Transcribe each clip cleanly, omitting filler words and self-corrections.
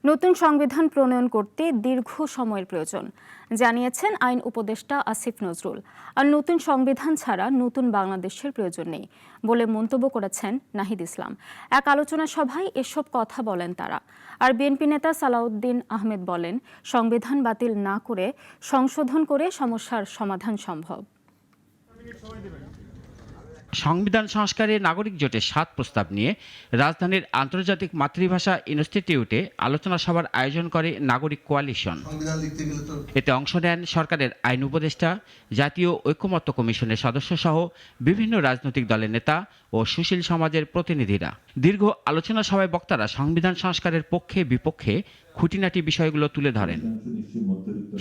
নতুন সংবিধান প্রণয়ন করতে দীর্ঘ সময়ের প্রয়োজন জানিয়েছেন আইন উপদেষ্টা আসিফ নজরুল। আর নতুন সংবিধান ছাড়া নতুন বাংলাদেশের প্রয়োজন নেই বলে মন্তব্য করেছেন নাহিদ ইসলাম। এক আলোচনা সভায় এসব কথা বলেন তারা। আর বিএনপি নেতা সালাউদ্দিন আহমেদ বলেন, সংবিধান বাতিল না করে সংশোধন করে সমস্যার সমাধান সম্ভব। সংবিধান সংস্কারে নাগরিক জোটের 7 প্রস্তাব নিয়ে রাজধানীর আন্তর্জাতিক মাতৃভাষা ইনস্টিটিউটে আলোচনা সভার আয়োজন করে নাগরিক কোয়ালিশন। এতে অংশ নেন সরকারের আইন উপদেষ্টা, জাতীয় ঐকমত্য কমিশনের সদস্য সহ বিভিন্ন রাজনৈতিক দলের নেতা ও সুশীল সমাজের প্রতিনিধিরা। দীর্ঘ আলোচনা সভায় বক্তারা সংবিধান সংস্কারের পক্ষে বিপক্ষে খুঁটিনাটি বিষয়গুলো তুলে ধরেন।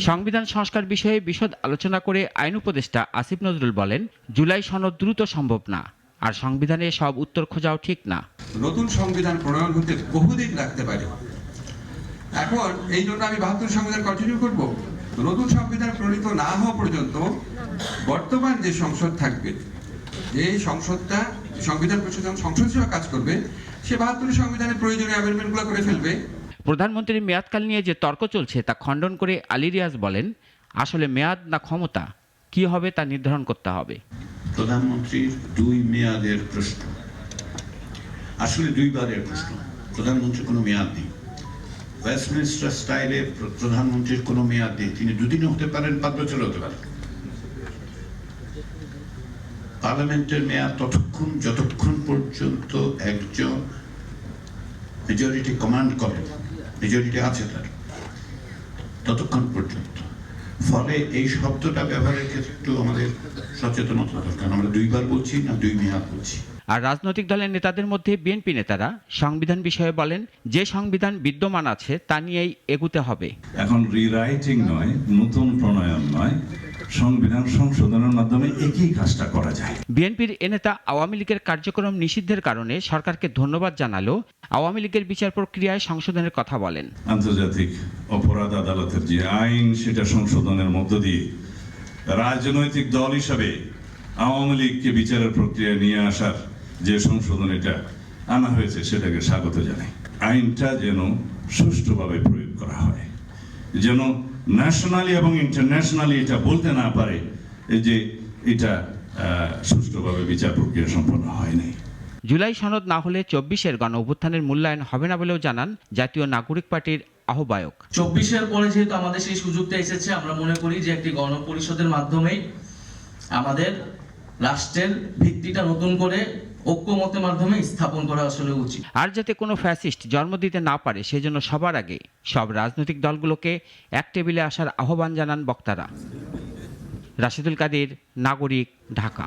সংবিধান সংস্কার বিষয়ে বিশদ আলোচনা করে আইন উপদেষ্টা আসিফ নজরুল বলেন, জুলাই সনদ দ্রুত সম্ভব না, আর সংবিধানে সব উত্তর খোঁজাও ঠিক না। নতুন সংবিধান প্রণয়ন হতে বহুদিন লাগতে পারে। এখন এই জন্য আমি 72 সংবিধান কন্টিনিউ করব। নতুন সংবিধান প্রণীত না হওয়া পর্যন্ত বর্তমান যে সংসদ থাকবে, যে সংসদটা সংবিধান পরিষদ সংসদ হিসেবে কাজ করবে, সে 72 সংবিধানের প্রয়োজনীয় অ্যামেন্ডমেন্টগুলো করে ফেলবে। প্রধানমন্ত্রীর মেয়াদকাল নিয়ে যে তর্ক চলছে তা খণ্ডন করে আলী রিয়াজ বলেন, আসলে মেয়াদ না ক্ষমতা, কি হবে তা নির্ধারণ করতে হবে। প্রধানমন্ত্রীর 2 মেয়াদের প্রশ্ন আসলে 2 বারের প্রশ্ন। প্রধানমন্ত্রীর কোনো মেয়াদ নেই। ওয়েস্টমিনিস্টার স্টাইলে প্রধানমন্ত্রীর কোনো মেয়াদ নেই। তিনি 2 দিনও হতে পারেন, 5 বছর হতে পারেন। পার্লামেন্টের মেয়াদ ততক্ষণ যতক্ষণ পর্যন্ত একজন মেজরিটি কমান্ড করে, মেজরিটি আছে তার, ততক্ষণ পর্যন্ত। ফলে এই শব্দটা ব্যবহারের ক্ষেত্রে একটু আমাদের সচেতনতা দরকার। আমরা 2 বার বলছি না 2 মেয়াদ বলছি। আর রাজনৈতিক দলের নেতাদের মধ্যে বিএনপি নেতারা সংবিধান বিষয়ে বলেন, যে সংবিধান বিদ্যমান আছে তা নিয়েই এগুতে হবে। এখন রিরাইটিং নয়, নতুন প্রণয়ন নয়, সংবিধান সংশোধনের মাধ্যমে একই কাজটা করা যায়। বিএনপির এ নেতা আওয়ামী লীগের কার্যক্রম নিষিদ্ধের কারণে সরকারকে ধন্যবাদ জানালো আওয়ামী লীগের বিচার প্রক্রিয়ায় সংশোধনের কথা বলেন। আন্তর্জাতিক অপরাধ আদালতের যে আইন, সেটা সংশোধনের মধ্য দিয়ে রাজনৈতিক দল হিসাবে আওয়ামী লীগকে বিচারের প্রক্রিয়ায় নিয়ে আসার যে সংশোধন এটা আনা হয়েছে, সেটাকে স্বাগত জানাই। আইনটা যেন সুষ্ঠুভাবে প্রয়োগ করা হয়, যেন ন্যাশনালি এবং ইন্টারন্যাশনালি এটা বলতে না পারে যে এটা সুষ্ঠুভাবে বিচার প্রক্রিয়া সম্পন্ন হয়নি। জুলাই সনদ না হলে 24-এর গণ অভ্যুত্থানের মূল্যায়ন হবে না বলেও জানান জাতীয় নাগরিক পার্টির আহ্বায়ক। 24-এর পরে যেহেতু আমাদের সেই সুযোগটা এসেছে, আমরা মনে করি যে একটি গণপরিষদের মাধ্যমেই আমাদের রাষ্ট্রের ভিত্তিটা নতুন করে ঐক্যমতের মাধ্যমে স্থাপন করা আসলে উচিত। আর যাতে কোনো ফ্যাসিস্ট জন্ম দিতে না পারে, সেজন্য সবার আগে সব রাজনৈতিক দলগুলোকে এক টেবিলে আসার আহ্বান জানান বক্তারা। রাশেদুল কাদের, নাগরিক, ঢাকা।